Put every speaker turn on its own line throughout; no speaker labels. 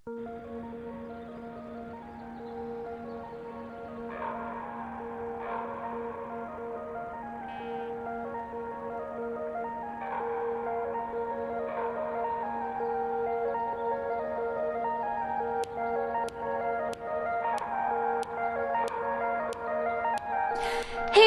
Hey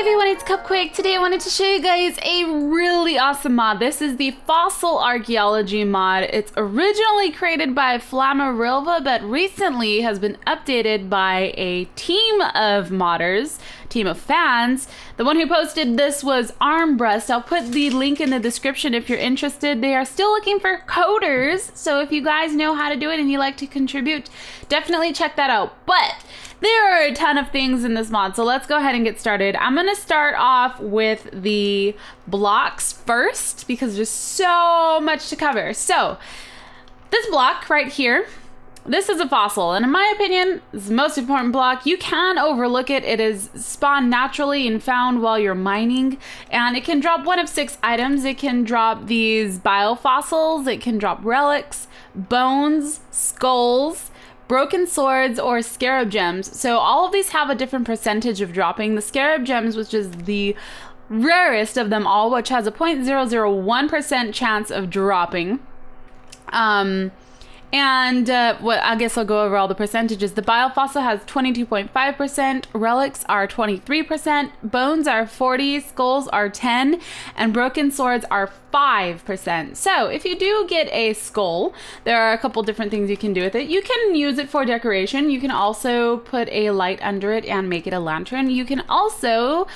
everyone, it's Cupquake. Today I wanted to show you guys a really awesome mod. This is the Fossil Archaeology mod. It's originally created by Flamarilva, but recently has been updated by a team of modders, team of fans. The one who posted this was Armbrust. I'll put the link in the description if you're interested. They are still looking for coders, so if you guys know how to do it and you like to contribute, definitely check that out. But there are a ton of things in this mod, so let's go ahead and get started. I'm gonna start off with the blocks first because there's so much to cover. So this block right here, this is a fossil, and in my opinion, it's the most important block. You can overlook it. It is spawned naturally and found while you're mining, and it can drop one of 6 items. It can drop these biofossils, it can drop relics, bones, skulls, broken swords, or scarab gems. So all of these have a different percentage of dropping. The scarab gems, which is the rarest of them all, which has a 0.001% chance of dropping. Well, I guess I'll go over all the percentages. The biofossil has 22.5%, relics are 23%, bones are 40%, skulls are 10%, and broken swords are 5%. So if you do get a skull, there are a couple different things you can do with it. You can use it for decoration. You can also put a light under it and make it a lantern. You can also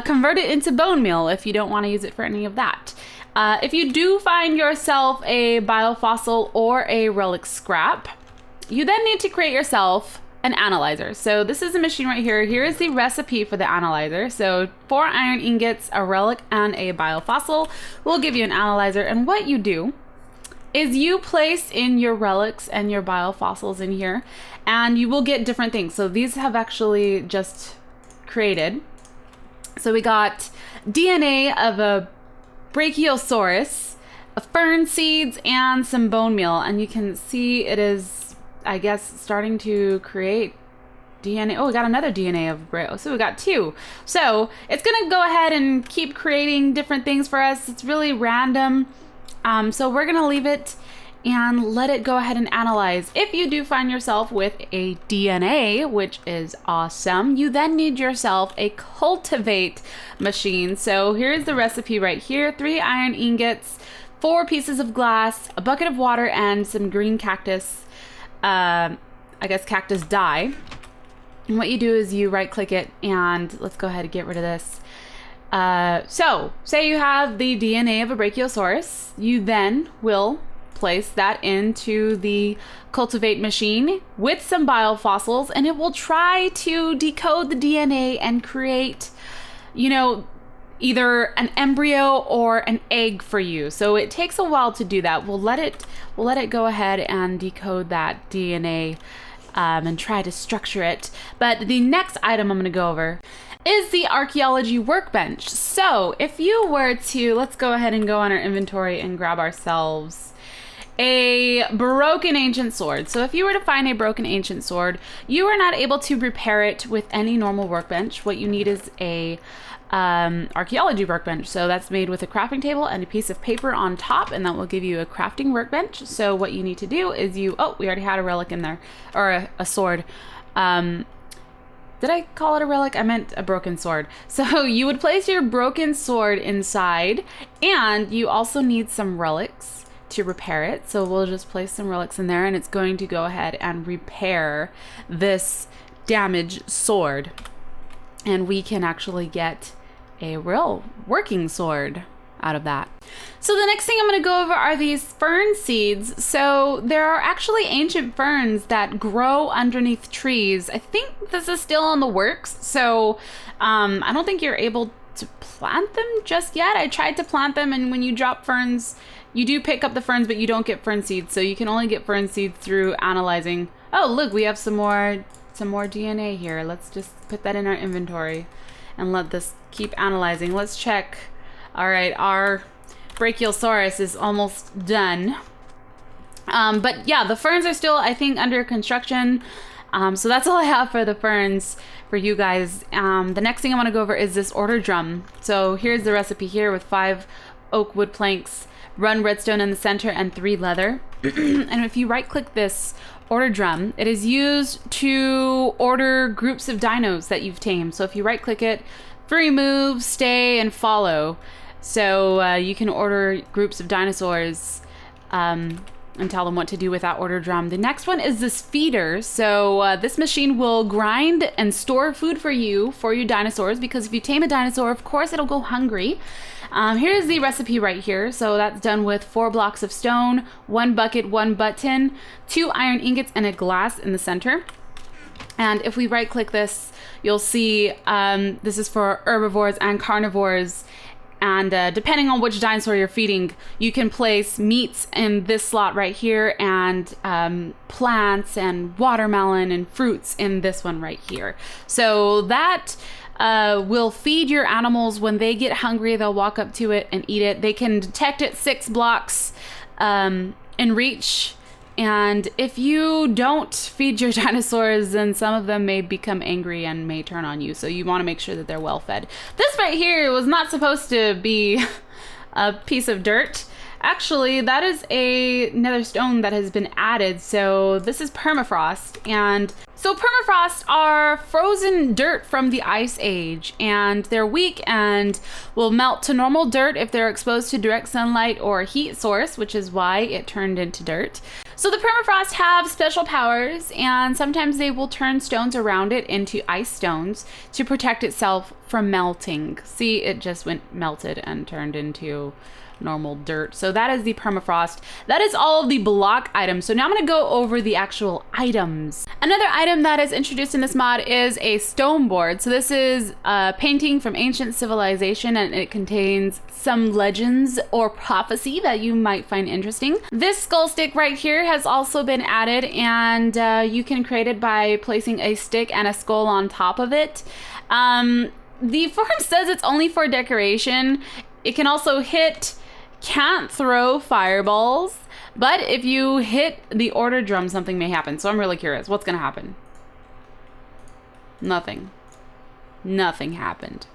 convert it into bone meal if you don't want to use it for any of that. If you do find yourself a biofossil or a relic scrap, you then need to create yourself an analyzer. So this is a machine right here. Here is the recipe for the analyzer. So 4 iron ingots, a relic, and a biofossil will give you an analyzer. And what you do is you place in your relics and your biofossils in here, and you will get different things. So these have actually just created. So we got DNA of a Brachiosaurus, fern seeds, and some bone meal. And you can see it is, I guess, starting to create DNA. Oh, we got another DNA of Brachio. So we got 2. So it's gonna go ahead and keep creating different things for us. It's really random. So we're gonna leave it and let it go ahead and analyze. If you do find yourself with a DNA, which is awesome, you then need yourself a cultivate machine. So here's the recipe right here: 3 iron ingots, 4 pieces of glass, a bucket of water, and some green cactus, I guess cactus dye. And what you do is you right click it, and let's go ahead and get rid of this. So say you have the DNA of a Brachiosaurus, you then will place that into the cultivate machine with some biofossils, and it will try to decode the DNA and create, you know, either an embryo or an egg for you. So it takes a while to do that. We'll let it go ahead and decode that DNA and try to structure it. But the next item I'm going to go over is the Archaeology workbench. So if you were to, let's go ahead and go on our inventory and grab ourselves a broken ancient sword. So if you were to find a broken ancient sword, you are not able to repair it with any normal workbench. What you need is a archaeology workbench. So that's made with a crafting table and a piece of paper on top, and that will give you a crafting workbench. So what you need to do is we already had a relic in there, or a sword. Did I call it a relic? I meant a broken sword. So you would place your broken sword inside, and you also need some relics to repair it. So we'll just place some relics in there, and it's going to go ahead and repair this damaged sword. And we can actually get a real working sword out of that. So the next thing I'm going to go over are these fern seeds. So there are actually ancient ferns that grow underneath trees. I think this is still in the works. So I don't think you're able to plant them just yet. I tried to plant them, and when you drop ferns, you do pick up the ferns, but you don't get fern seeds. So you can only get fern seeds through analyzing. Oh, look, we have some more DNA here. Let's just put that in our inventory and let this keep analyzing. Let's check. All right, our Brachiosaurus is almost done. But yeah, the ferns are still, I think, under construction. So that's all I have for the ferns for you guys. The next thing I want to go over is this order drum. So here's the recipe here with 5 oak wood planks, 1 redstone in the center, and 3 leather. And if you right click this order drum, it is used to order groups of dinos that you've tamed. So if you right click it, free move, stay, and follow. So you can order groups of dinosaurs and tell them what to do with that order drum. The next one is this feeder. So this machine will grind and store food for your dinosaurs, because if you tame a dinosaur, of course it'll go hungry. Here's the recipe right here. So that's done with 4 blocks of stone, 1 bucket, 1 button, 2 iron ingots, and a glass in the center. And if we right click this, you'll see this is for herbivores and carnivores. And depending on which dinosaur you're feeding, you can place meats in this slot right here, and plants and watermelon and fruits in this one right here. So that will feed your animals. When they get hungry, they'll walk up to it and eat it. They can detect it 6 blocks in reach. And if you don't feed your dinosaurs, then some of them may become angry and may turn on you. So you want to make sure that they're well fed. This right here was not supposed to be a piece of dirt. Actually, that is a nether stone that has been added. So this is permafrost. And so permafrost are frozen dirt from the ice age, and they're weak and will melt to normal dirt if they're exposed to direct sunlight or a heat source, which is why it turned into dirt. So the permafrost have special powers, and sometimes they will turn stones around it into ice stones to protect itself from melting. See, it just went melted and turned into normal dirt. So that is the permafrost. That is all of the block items. So now I'm going to go over the actual items. Another item that is introduced in this mod is a stone board. So this is a painting from ancient civilization, and it contains some legends or prophecy that you might find interesting. This skull stick right here has also been added, and you can create it by placing a stick and a skull on top of it. The forum says it's only for decoration. It can also hit, can't throw fireballs, but if you hit the order drum, something may happen. So I'm really curious. What's going to happen? Nothing. Nothing happened.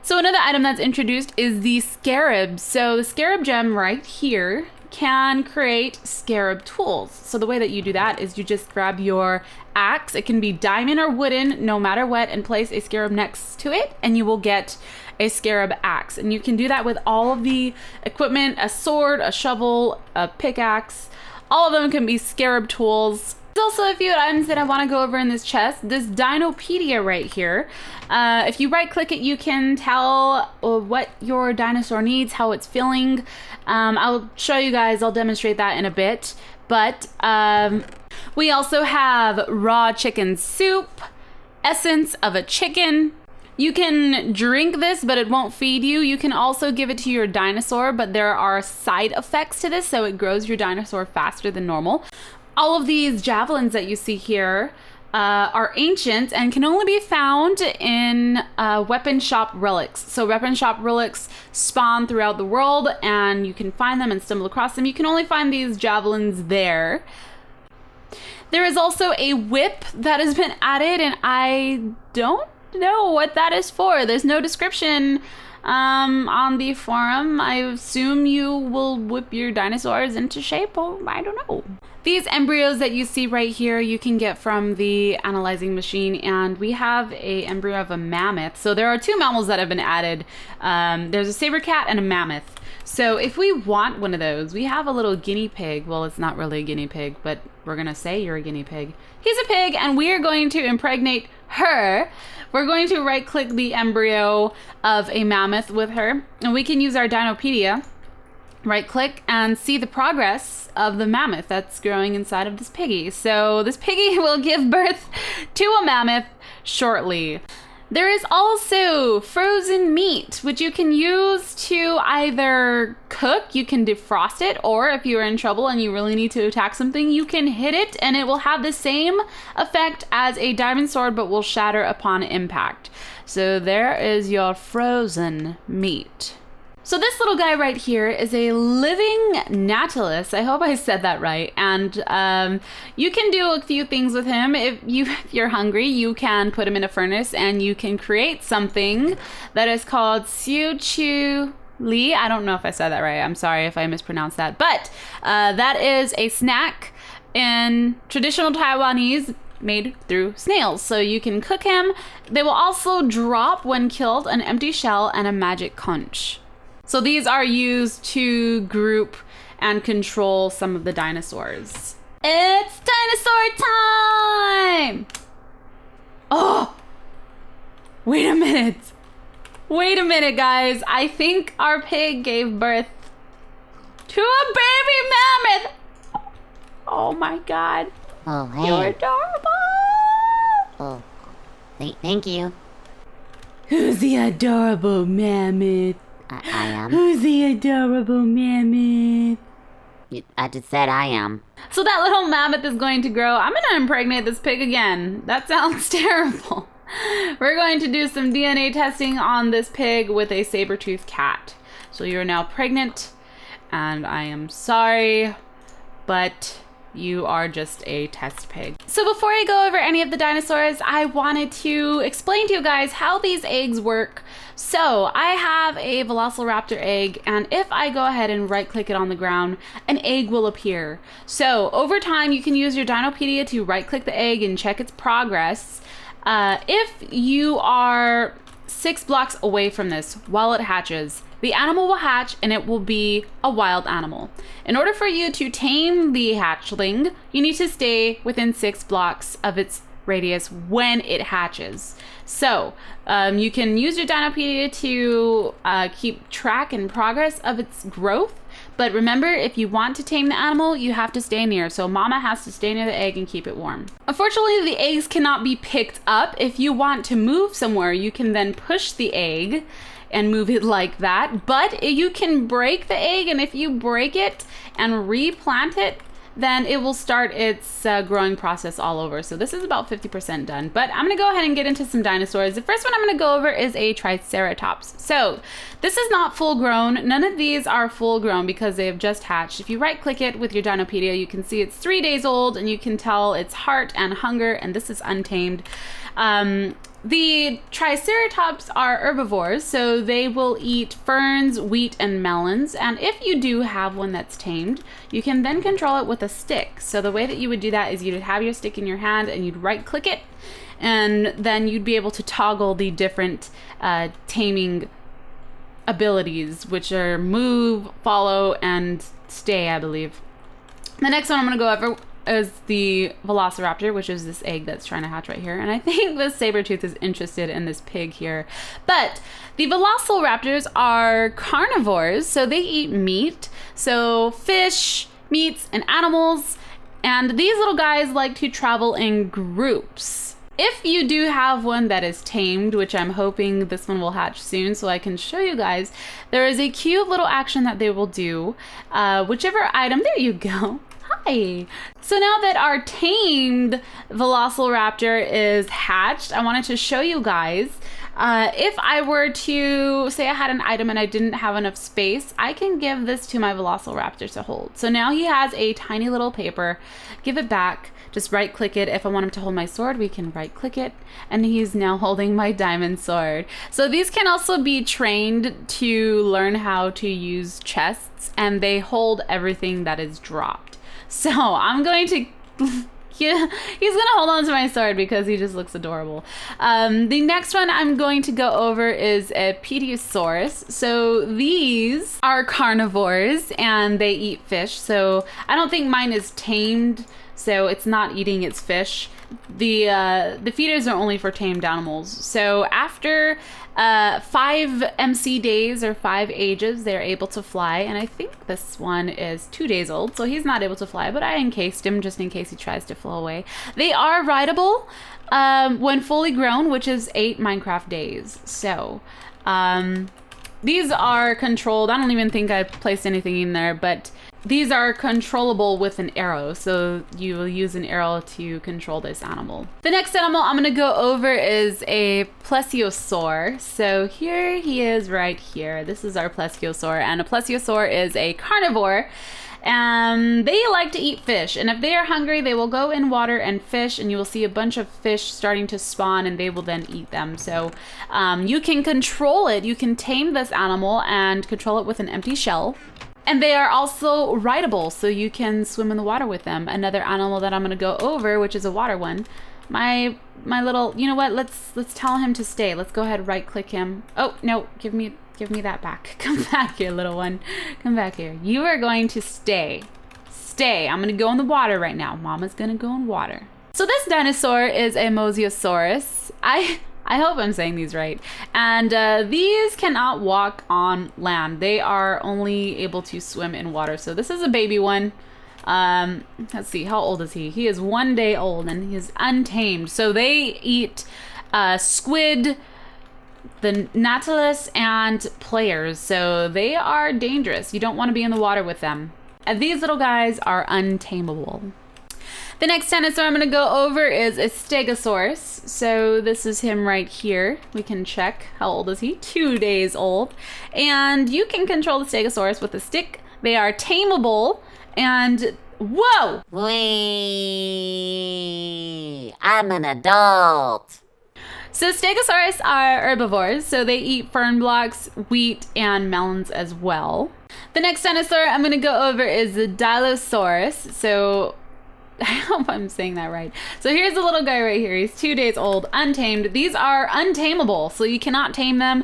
So another item that's introduced is the scarab. So the scarab gem right here can create scarab tools. So the way that you do that is you just grab your axe. It can be diamond or wooden, no matter what, and place a scarab next to it, and you will get a scarab axe. And you can do that with all of the equipment: a sword, a shovel, a pickaxe. All of them can be scarab tools. There's also a few items that I want to go over in this chest. This Dinopedia right here. If you right click it, you can tell what your dinosaur needs, how it's feeling. I'll show you guys, I'll demonstrate that in a bit. But we also have raw chicken soup, essence of a chicken. You can drink this, but it won't feed you. You can also give it to your dinosaur, but there are side effects to this, so it grows your dinosaur faster than normal. All of these javelins that you see here are ancient and can only be found in weapon shop relics. So weapon shop relics spawn throughout the world, and you can find them and stumble across them. You can only find these javelins there. There is also a whip that has been added, and I don't know what that is for. There's no description on the forum. I assume you will whip your dinosaurs into shape. Oh, I don't know. These embryos that you see right here, you can get from the analyzing machine, and we have a embryo of a mammoth. So there are 2 mammals that have been added. There's a saber cat and a mammoth. So if we want one of those, we have a little guinea pig. Well, it's not really a guinea pig, but we're gonna say you're a guinea pig. He's a pig, and we are going to impregnate her. We're going to right click the embryo of a mammoth with her, and we can use our Dinopedia, right click, and see the progress of the mammoth that's growing inside of this piggy. So this piggy will give birth to a mammoth shortly. There is also frozen meat, which you can use to either cook, you can defrost it, or if you're in trouble and you really need to attack something, you can hit it and it will have the same effect as a diamond sword, but will shatter upon impact. So there is your frozen meat. So this little guy right here is a living natulus. I hope I said that right. And you can do a few things with him. If you're hungry, you can put him in a furnace and you can create something that is called siu li. I don't know if I said that right. I'm sorry if I mispronounced that. But that is a snack in traditional Taiwanese made through snails. So you can cook him. They will also drop when killed an empty shell and a magic conch. So these are used to group and control some of the dinosaurs. It's dinosaur time! Oh! Wait a minute. Wait a minute, guys. I think our pig gave birth to a baby mammoth. Oh my God.
Oh, hey.
You're adorable.
Oh, thank you.
Who's the adorable mammoth?
I am.
Who's the adorable mammoth?
I just said I am.
So that little mammoth is going to grow. I'm going to impregnate this pig again. That sounds terrible. We're going to do some DNA testing on this pig with a saber-toothed cat. So you're now pregnant, and I am sorry, but you are just a test pig. So before I go over any of the dinosaurs, I wanted to explain to you guys how these eggs work. So I have a Velociraptor egg, and if I go ahead and right click it on the ground, an egg will appear. So over time, you can use your Dinopedia to right click the egg and check its progress. If you are 6 blocks away from this while it hatches, the animal will hatch and it will be a wild animal. In order for you to tame the hatchling, you need to stay within 6 blocks of its radius when it hatches. So you can use your Dinopedia to keep track and progress of its growth. But remember, if you want to tame the animal, you have to stay near. So mama has to stay near the egg and keep it warm. Unfortunately, the eggs cannot be picked up. If you want to move somewhere, you can then push the egg and move it like that. But you can break the egg, and if you break it and replant it, then it will start its growing process all over. So this is about 50% done. But I'm gonna go ahead and get into some dinosaurs. The first one I'm gonna go over is a Triceratops. So this is not full grown. None of these are full grown because they have just hatched. If you right click it with your Dinopedia, you can see it's 3 days old, and you can tell its heart and hunger, and this is untamed. The Triceratops are herbivores, so they will eat ferns, wheat, and melons. And if you do have one that's tamed, you can then control it with a stick. So the way that you would do that is you'd have your stick in your hand and you'd right click it, and then you'd be able to toggle the different taming abilities, which are move, follow, and stay, I believe. The next one I'm going to go over is the Velociraptor, which is this egg that's trying to hatch right here. And I think the saber-tooth is interested in this pig here. But the Velociraptors are carnivores, so they eat meat. So fish, meats, and animals. And these little guys like to travel in groups. If you do have one that is tamed, which I'm hoping this one will hatch soon so I can show you guys, there is a cute little action that they will do. Whichever item, there you go. Hi. So now that our tamed Velociraptor is hatched, I wanted to show you guys, if I were to say I had an item and I didn't have enough space, I can give this to my Velociraptor to hold. So now he has a tiny little paper. Give it back. Just right click it. If I want him to hold my sword, we can right click it. And he's now holding my diamond sword. So these can also be trained to learn how to use chests, and they hold everything that is dropped. So I'm going to, yeah, he's gonna hold on to my sword because he just looks adorable. The next one I'm going to go over is a Pediosaurus. So these are carnivores and they eat fish. So I don't think mine is tamed, so it's not eating its fish. The feeders are only for tamed animals. So after 5 MC days or 5 ages, they're able to fly. And I think this one is 2 days old, so he's not able to fly, but I encased him just in case he tries to fly away. They are rideable when fully grown, which is 8 Minecraft days. So these are controlled. I don't even think I placed anything in there, but these are controllable with an arrow, so you will use an arrow to control this animal. The next animal I'm gonna go over is a plesiosaur. So here he is right here. This is our plesiosaur, and a plesiosaur is a carnivore. And they like to eat fish, and if they are hungry they will go in water and fish, and you will see a bunch of fish starting to spawn, and they will then eat them. So you can control it. You can tame this animal and control it with an empty shell. And they are also rideable, so you can swim in the water with them. Another animal that I'm gonna go over, which is a water one. My little, you know what? Let's tell him to stay. Let's go ahead and right click him. Oh no, give me that back. Come back here, little one. Come back here. You are going to stay. Stay. I'm gonna go in the water right now. Mama's gonna go in water. So this dinosaur is a mosasaurus. I hope I'm saying these right. And these cannot walk on land. They are only able to swim in water. So this is a baby one. Let's see, how old is he? He is 1 day old, and he is untamed. So they eat squid, the nautilus, and players. So they are dangerous. You don't want to be in the water with them. And these little guys are untamable. The next dinosaur I'm going to go over is a stegosaurus. So this is him right here. We can check. How old is he? 2 days old. And you can control the stegosaurus with a stick. They are tameable. And whoa!
Wee! I'm an adult.
So stegosaurus are herbivores. So they eat fern blocks, wheat, and melons as well. The next dinosaur I'm going to go over is the Dilophosaurus. So I hope I'm saying that right. So here's a little guy right here. He's 2 days old, untamed. These are untamable, so you cannot tame them.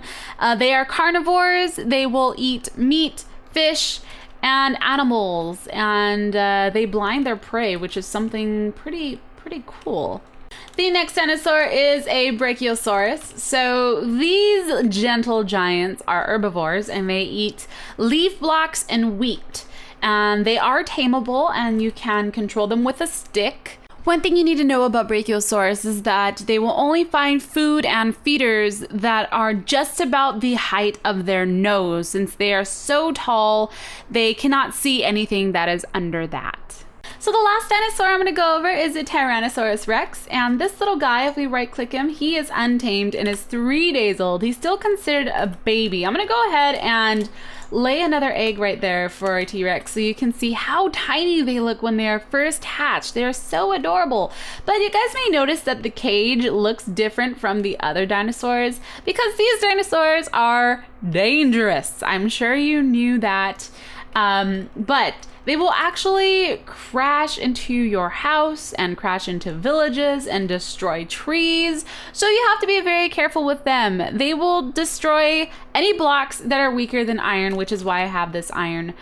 They are carnivores. They will eat meat, fish, and animals, and they blind their prey, which is something pretty cool. The next dinosaur is a Brachiosaurus. So these gentle giants are herbivores, and they eat leaf blocks and wheat. And they are tameable, and you can control them with a stick. One thing you need to know about Brachiosaurus is that they will only find food and feeders that are just about the height of their nose. Since they are so tall, they cannot see anything that is under that. So the last dinosaur I'm going to go over is a Tyrannosaurus Rex, and this little guy, if we right click him, he is untamed and is 3 days old. He's still considered a baby. I'm going to go ahead and lay another egg right there for a T-Rex so you can see how tiny they look when they are first hatched. They are so adorable. But you guys may notice that the cage looks different from the other dinosaurs because these dinosaurs are dangerous. I'm sure you knew that. But they will actually crash into your house and crash into villages and destroy trees. So you have to be very careful with them. They will destroy any blocks that are weaker than iron, which is why I have this iron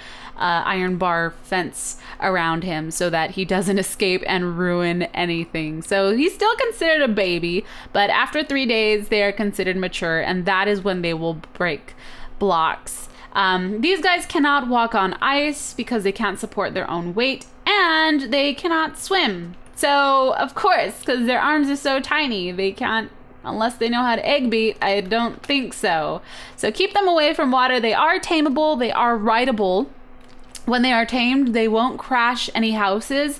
bar fence around him so that he doesn't escape and ruin anything. So he's still considered a baby, but after 3 days, they are considered mature, and that is when they will break blocks. These guys cannot walk on ice because they can't support their own weight, and they cannot swim. So, of course, because their arms are so tiny, they can't, unless they know how to egg beat. I don't think so. So keep them away from water. They are tameable. They are rideable. When they are tamed, they won't crash any houses,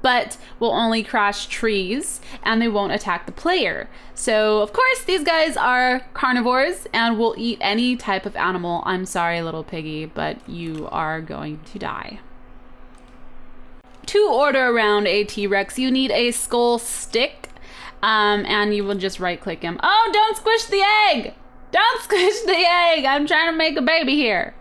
but will only crash trees, and they won't attack the player. So, of course, these guys are carnivores and will eat any type of animal. I'm sorry, little piggy, but you are going to die. To order around a T-Rex, you need a skull stick, and you will just right-click him. Oh, don't squish the egg! Don't squish the egg! I'm trying to make a baby here.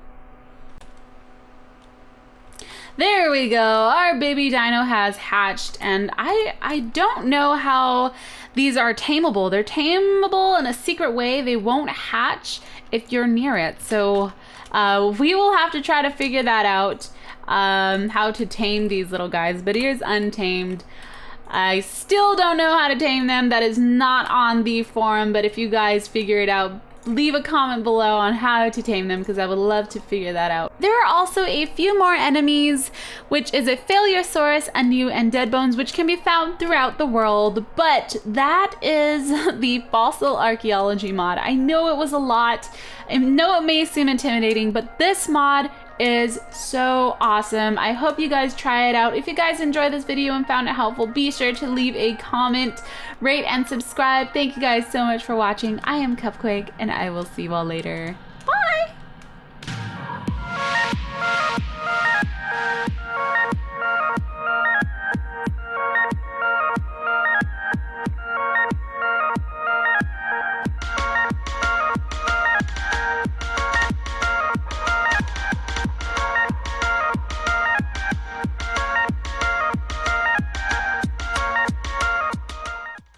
There we go. Our baby dino has hatched, and I don't know how these are tameable. They're tameable in a secret way. They won't hatch if you're near it. So we will have to try to figure that out, how to tame these little guys. But here's untamed. I still don't know how to tame them. That is not on the forum, but if you guys figure it out, leave a comment below on how to tame them because I would love to figure that out. There are also a few more enemies, which is a Phaleosaurus, a new, and dead bones, which can be found throughout the world, but that is the fossil archaeology mod. I know it was a lot. I know it may seem intimidating, but this mod is so awesome. I hope you guys try it out. If you guys enjoyed this video and found it helpful, be sure to leave a comment, rate, and subscribe. Thank you guys so much for watching. I am Cupquake, and I will see you all later.